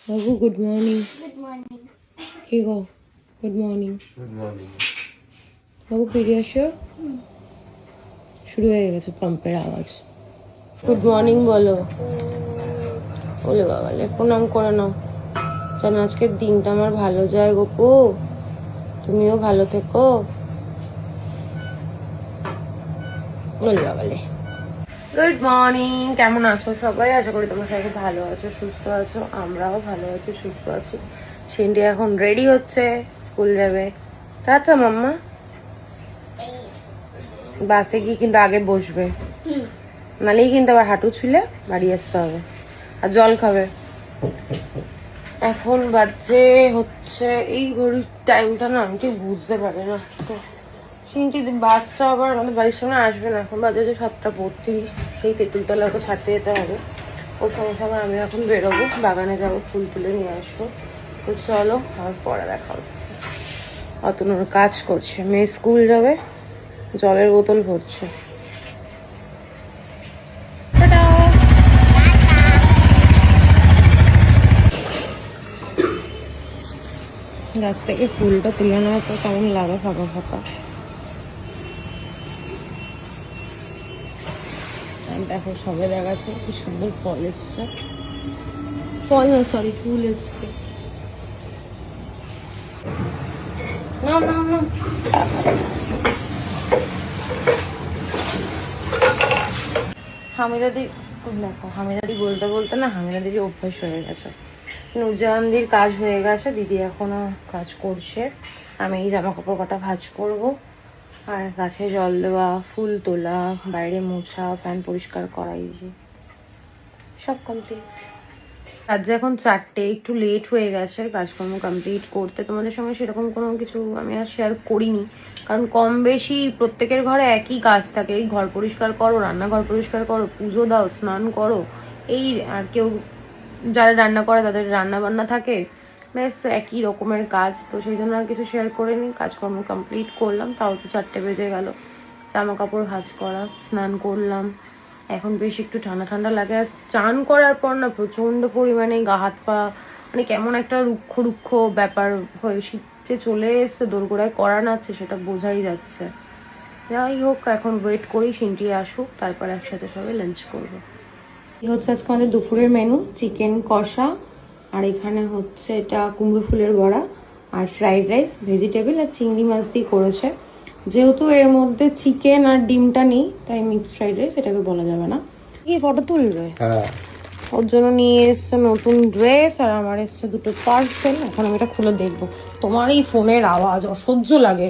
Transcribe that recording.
বাবু good morning. Good morning. কি গো good morning. Good morning. বাবু ফিরে আসো। শুরু হয়ে গেছে পাম্পের আওয়াজ। গুড মর্নিং বলো। বলে বাবালে প্রণাম করে নাও, যেন আজকের দিনটা আমার ভালো যায়। গপু তুমিও ভালো থেকো। বলে বাবালে গুড মর্নিং। কেমন আছো সবাই? আশা করি তোমরা সবাই ভালো আছো, সুস্থ আছো। আমরাও ভালো আছি, সুস্থ আছি। সিন্ডি এখন রেডি হচ্ছে, স্কুল যাবে। টাটা মাম্মা। বাসে গিয়ে কিন্তু আগে বসবে, নালেই কিন্তু আবার হাঁটু ছুলে বাড়ি আসতে হবে। আর জল খাবে। এখন বাজে হচ্ছে এই ঘড়ির টাইমটা না আমি ঠিক বুঝতে পারি না। তো সিন্টি বাসটা আবার আমাদের বাড়ির সামনে আসবে না, এখন বাজে যে 7:32। সেই তেঁতুলতলা ওকে ছাড়তে যেতে হবে। ওর সঙ্গে সঙ্গে আমি এখন বেরোবো, বাগানে যাবো, ফুল তুলে নিয়ে আসবো। তো চলো আমার পরে দেখা হচ্ছে। অতনুর কাজ করছে, মেয়ে স্কুল যাবে, জলের বোতল ভরছে। গাছ থেকে ফুলটা তুলে নেওয়ার পর কেমন লাগে ফাঁকা ফাঁকা। দেখো সবে দেখাচ্ছে কি সুন্দর ফল এসছে। ফল না, সরি, ফুল এসছে। না না না, হামিদাদি দেখো, হামিদাদি বলতে বলতে না হামিদাদির অভ্যাস হয়ে গেছে। নুরজাহানদির কাজ হয়ে গেছে, দিদি এখনো কাজ করছে। আমি এই জামা কাপড় কটা ভাঁজ করবো, আর গাছে জল দেওয়া, ফুল তোলা, বাইরে মোছা, ফ্যান পরিষ্কার করা, এই যে সব কমপ্লিট। আজ এখন 4টে, একটু লেট হয়ে গেছে কাজকর্ম কমপ্লিট করতে। তোমাদের সঙ্গে সেরকম কোনো কিছু আমি আর শেয়ার করিনি, কারণ কম বেশি প্রত্যেকের ঘরে একই কাজ থাকে। এই ঘর পরিষ্কার করো, রান্নাঘর পরিষ্কার করো, পুজো দাও, স্নান করো, এই আর কেউ যারা রান্না করে তাদের রান্না বান্না থাকে, বেশ একই রকমের কাজ। তো সেই জন্য আর কিছু শেয়ার করিনি। কাজকর্ম কমপ্লিট করলাম, তাও তো 4টে বেজে গেল। জামা কাপড় ভাঁজ করা, স্নান করলাম। এখন বেশ একটু ঠান্ডা ঠান্ডা লাগে। আর চান করার পর না প্রচন্ড পরিমাণে গা হাত পা মানে কেমন একটা রুক্ষ রুক্ষ ব্যাপার হয়ে, শীতে চলে এসছে, দোরগোড়ায় করা নাচ্ছে, সেটা বোঝাই যাচ্ছে। যাই হোক, এখন ওয়েট করি সিন্টি আসুক, তারপর একসাথে সবাই লাঞ্চ করবো। এই হচ্ছে আজকে আমাদের দুপুরের মেনু, চিকেন কষা, আর এখানে হচ্ছে এটা কুমড়ো ফুলের বড়া, আর ফ্রাইড রাইস, ভেজিটেবল আর চিংড়ি মাছ দিয়ে করেছে। যেহেতু এর মধ্যে চিকেন আর ডিমটা নেই, তাই মিক্সড ফ্রাইড রাইস এটাকে বলা যাবে না। কি ফটো তুলবে? ওর জন্য নিয়ে এসছে নতুন ড্রেস, আর আমার এসছে দুটো পার্সেল। এখন আমি এটা খুলে দেখবো। তোমার এই ফোনের আওয়াজ অসহ্য লাগে।